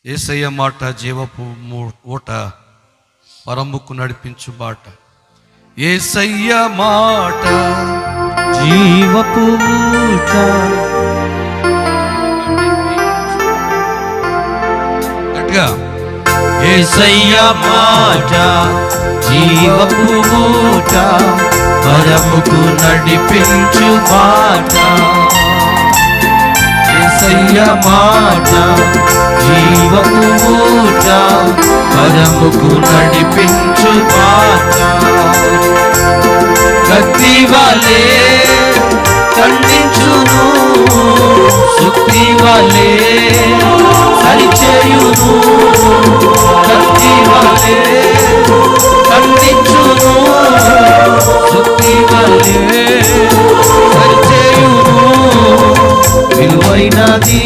యేసయ్య మాట జీవపు ఊట, పరముకు నడిపించు బాట. యేసయ్య మాట జీవపు ఊట, గట్టిగా. యేసయ్య మాట జీవపు ఊట, పరముకు నడిపించు బాట. యేసయ్య మాట జీవపు ఊట, పరముకు నడిపించు బాట. కత్తి వలె ఖండించును, సుత్తి వలె సరిచేయును. కత్తి వలె ఖండించును, సుత్తి వలె సరిచేయును. విలువైనది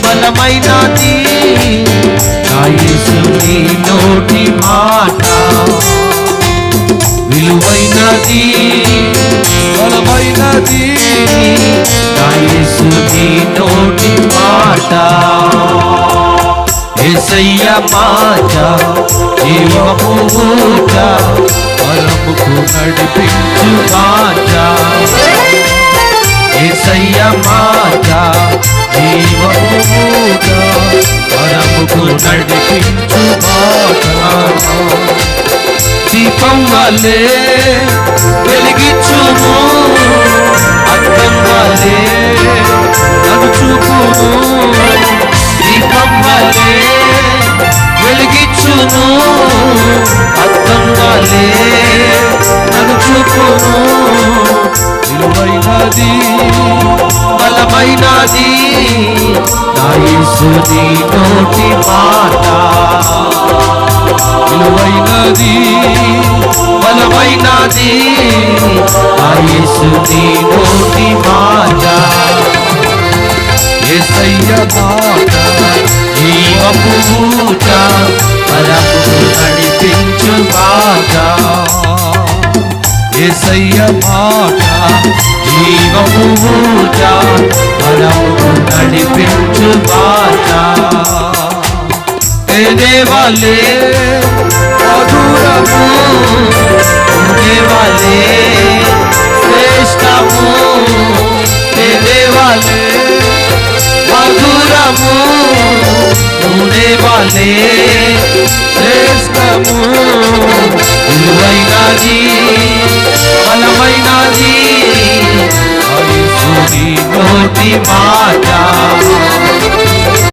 బలమైనది నా యేసుని నోటి మాట. విలువైనది బలమైనది నా యేసుని నోటి మాట. యేసయ్య మాట జీవపు ఊట, పరముకు నడిపించు మాట. యేసయ్య మాట జీవపు ఊట, పరముకు నడిపించు మాట. దీపం వలె వెలిగించును, అద్దం వలె నన్ను చూపును. దీపం వలె వెలిగించును, అద్దం వలె నన్ను చూపును. విలువైనది బలమైనది నా యేసుని నోటి మాట. విలువైనది బలమైనది నా యేసుని నోటి మాట. యేసయ్య మాట జీవపు ఊట, పరముకు నడిపించు మాట. యేసయ్య మాట జీవపు ఊట, పరముకు నడిపించు మాట. తేనే వాలే మధురము, తేనే వాలే శ్రేష్టము. తేనే వాలే మధురము, తేనే వాలే శ్రేష్టము. విలువైనది బలమైనది యేసుని నోటి మాట.